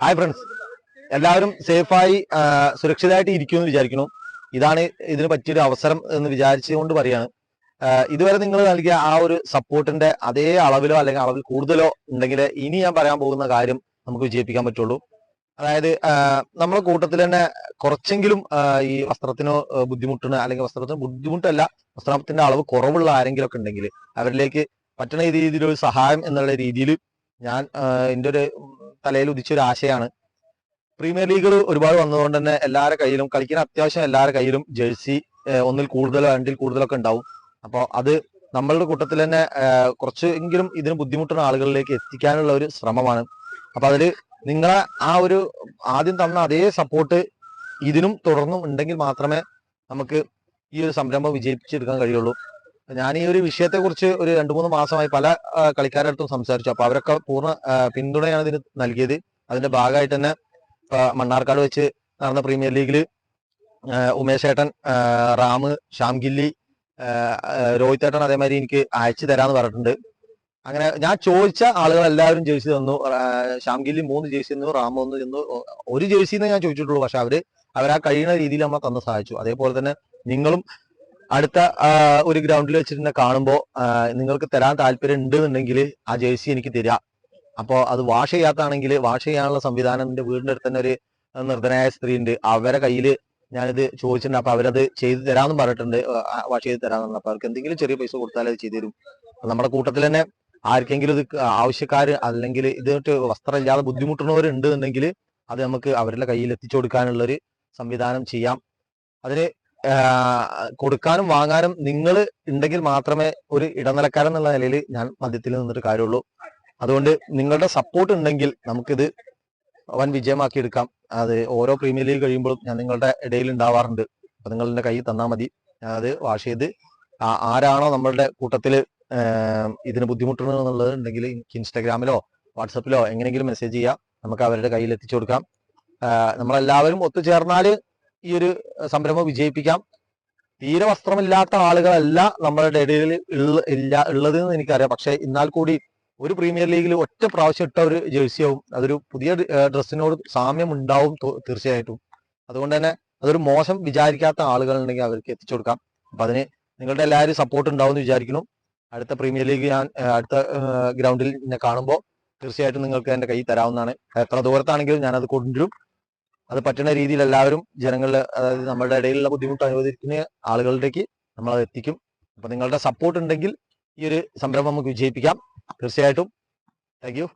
Hi friends, എല്ലാവരും സേഫായി സുരക്ഷിതമായിട്ട് ഇരിക്കുമെന്ന് വിചാരിക്കുന്നു. ഇതാണ് ഇതിന് പറ്റിയൊരു അവസരം എന്ന് വിചാരിച്ചുകൊണ്ട് പറയാണ്. ഇതുവരെ നിങ്ങൾ നൽകിയ ആ ഒരു സപ്പോർട്ടിന്റെ അതേ അളവിലോ അല്ലെങ്കിൽ അളവിൽ കൂടുതലോ ഉണ്ടെങ്കിൽ ഇനി ഞാൻ പറയാൻ പോകുന്ന കാര്യം നമുക്ക് വിജയിപ്പിക്കാൻ പറ്റുള്ളൂ. അതായത് നമ്മുടെ കൂട്ടത്തിൽ തന്നെ കുറച്ചെങ്കിലും ഈ വസ്ത്രത്തിനോ ബുദ്ധിമുട്ടുന്ന അല്ലെങ്കിൽ വസ്ത്രത്തിന് ബുദ്ധിമുട്ടല്ല, വസ്ത്രത്തിന്റെ അളവ് കുറവുള്ള ആരെങ്കിലും ഒക്കെ ഉണ്ടെങ്കിൽ അവരിലേക്ക് പറ്റുന്ന രീതിയിലൊരു സഹായം എന്നുള്ള രീതിയിൽ ഞാൻ എൻ്റെ ഒരു തലയിൽ ഉദിച്ചൊരു ആശയമാണ്. പ്രീമിയർ ലീഗുകൾ ഒരുപാട് വന്നതുകൊണ്ട് തന്നെ എല്ലാവരുടെ കയ്യിലും കളിക്കുന്ന അത്യാവശ്യം എല്ലാവരുടെ കയ്യിലും ജേഴ്സി ഒന്നിൽ കൂടുതലോ രണ്ടിൽ കൂടുതലൊക്കെ ഉണ്ടാവും. അപ്പോൾ അത് നമ്മളുടെ കൂട്ടത്തിൽ തന്നെ കുറച്ചെങ്കിലും ഇതിന് ബുദ്ധിമുട്ടുന്ന ആളുകളിലേക്ക് എത്തിക്കാനുള്ള ഒരു ശ്രമമാണ്. അപ്പൊ അതിൽ നിങ്ങളെ ആ ഒരു ആദ്യം തന്ന അതേ സപ്പോർട്ട് ഇതിനും തുടർന്നും ഉണ്ടെങ്കിൽ മാത്രമേ നമുക്ക് ഈ ഒരു സംരംഭം വിജയിപ്പിച്ചെടുക്കാൻ കഴിയുള്ളൂ. ഞാൻ ഈ ഒരു വിഷയത്തെ കുറിച്ച് ഒരു 2-3 മാസമായി പല കളിക്കാരുടെ അടുത്തും സംസാരിച്ചു. അപ്പൊ അവരൊക്കെ പൂർണ്ണ പിന്തുണയാണ് ഇതിന് നൽകിയത്. അതിന്റെ ഭാഗമായിട്ട് തന്നെ മണ്ണാർക്കാട് വെച്ച് നടന്ന പ്രീമിയർ ലീഗിൽ ഉമേഷ് ഏട്ടൻ, റാം, ശ്യാം ഗില്ലി, രോഹിത് ഏട്ടൻ അതേമാതിരി എനിക്ക് അയച്ചു തരാന്ന് പറഞ്ഞിട്ടുണ്ട്. അങ്ങനെ ഞാൻ ചോദിച്ച ആളുകൾ എല്ലാവരും ജേഴ്സി തന്നു. ശ്യാം ഗില്ലി 3 ജേഴ്സി തന്നു, റാം 1 തന്നു. ഒരു ജേഴ്സിന്ന് ഞാൻ ചോദിച്ചിട്ടുള്ളൂ, പക്ഷെ അവരാ കഴിയുന്ന രീതിയിൽ നമ്മളെ തന്നു സഹായിച്ചു. അതേപോലെ തന്നെ നിങ്ങളും അടുത്ത ഒരു ഗ്രൗണ്ടിൽ വെച്ചിട്ട് കാണുമ്പോൾ നിങ്ങൾക്ക് തരാൻ താല്പര്യം ഉണ്ടെന്നുണ്ടെങ്കിൽ ആ ജേഴ്സി എനിക്ക് തരിക. അപ്പോൾ അത് വാഷ് ചെയ്യാത്താണെങ്കിൽ വാഷ് ചെയ്യാനുള്ള സംവിധാനം എന്റെ വീടിന്റെ അടുത്ത് തന്നെ ഒരു നിർദ്ധനായ സ്ത്രീ ഉണ്ട്, അവരെ കയ്യിൽ ഞാനിത് ചോദിച്ചിട്ടുണ്ട്. അപ്പൊ അവരത് ചെയ്തു തരാമെന്നും പറഞ്ഞിട്ടുണ്ട്, വാഷ് ചെയ്ത് തരാമെന്ന്. അപ്പൊ അവർക്ക് എന്തെങ്കിലും ചെറിയ പൈസ കൊടുത്താൽ അത് ചെയ്തു തരും. നമ്മുടെ കൂട്ടത്തിൽ തന്നെ ആർക്കെങ്കിലും ഇത് ആവശ്യക്കാർ അല്ലെങ്കിൽ ഇതിട്ട് വസ്ത്രം ഇല്ലാതെ ബുദ്ധിമുട്ടുന്നവരുണ്ട് എന്നുണ്ടെങ്കിൽ അത് നമുക്ക് അവരുടെ കയ്യിൽ എത്തിച്ചു കൊടുക്കാനുള്ള ഒരു സംവിധാനം ചെയ്യാം. അതിന് കൊടുക്കാനും വാങ്ങാനും നിങ്ങൾ ഉണ്ടെങ്കിൽ മാത്രമേ ഒരു ഇടനിലക്കാരൻ എന്നുള്ള നിലയിൽ ഞാൻ മധ്യത്തിൽ നിന്നിട്ട് കാര്യമുള്ളൂ. അതുകൊണ്ട് നിങ്ങളുടെ സപ്പോർട്ട് ഉണ്ടെങ്കിൽ നമുക്കിത് വൻ വിജയമാക്കി എടുക്കാം. അത് ഓരോ പ്രീമിയർ ലീഗ് കഴിയുമ്പോഴും ഞാൻ നിങ്ങളുടെ ഇടയിൽ ഉണ്ടാവാറുണ്ട്. അപ്പൊ നിങ്ങൾ എന്റെ കയ്യിൽ തന്നാൽ മതി, ഞാൻ അത് വാഷ് ചെയ്ത് ആരാണോ നമ്മളുടെ കൂട്ടത്തിൽ ഇതിന് ബുദ്ധിമുട്ടുന്നത് എന്നുള്ളത് ഉണ്ടെങ്കിൽ എനിക്ക് ഇൻസ്റ്റാഗ്രാമിലോ വാട്സപ്പിലോ എങ്ങനെയെങ്കിലും മെസ്സേജ് ചെയ്യാം, നമുക്ക് അവരുടെ കയ്യിൽ എത്തിച്ചു കൊടുക്കാം. നമ്മളെല്ലാവരും ഒത്തുചേർന്നാൽ ഈ ഒരു സംരംഭം വിജയിപ്പിക്കാം. തീരെ വസ്ത്രമില്ലാത്ത ആളുകളല്ല നമ്മളുടെ ഇടയിൽ ഉള്ളതെന്ന് എനിക്കറിയാം. പക്ഷെ എന്നാൽ കൂടി ഒരു പ്രീമിയർ ലീഗിൽ ഒറ്റ പ്രാവശ്യം ഇട്ട ഒരു ജേഴ്സിയാവും, അതൊരു പുതിയ ഡ്രസ്സിനോട് സാമ്യം ഉണ്ടാവും തീർച്ചയായിട്ടും. അതുകൊണ്ട് തന്നെ അതൊരു മോശം വിചാരിക്കാത്ത ആളുകൾ ഉണ്ടെങ്കിൽ അവർക്ക് എത്തിച്ചു കൊടുക്കാം. അപ്പൊ അതിന് നിങ്ങളുടെ എല്ലാവരും സപ്പോർട്ട് ഉണ്ടാവും എന്ന് വിചാരിക്കുന്നു. അടുത്ത പ്രീമിയർ ലീഗ് ഞാൻ അടുത്ത ഗ്രൗണ്ടിൽ എന്നെ കാണുമ്പോൾ തീർച്ചയായിട്ടും നിങ്ങൾക്ക് എന്റെ കൈ തരാവുന്നതാണ്. എത്ര ദൂരത്താണെങ്കിലും ഞാനത് കൊണ്ടുവരും. അത് പറ്റുന്ന രീതിയിൽ എല്ലാവരും ജനങ്ങളിൽ, അതായത് നമ്മുടെ ഇടയിലുള്ള ബുദ്ധിമുട്ട് അനുവദിക്കുന്ന ആളുകളിലേക്ക് നമ്മളത് എത്തിക്കും. അപ്പൊ നിങ്ങളുടെ സപ്പോർട്ട് ഉണ്ടെങ്കിൽ ഈ ഒരു സംരംഭം നമുക്ക് വിജയിപ്പിക്കാം തീർച്ചയായിട്ടും. Thank you.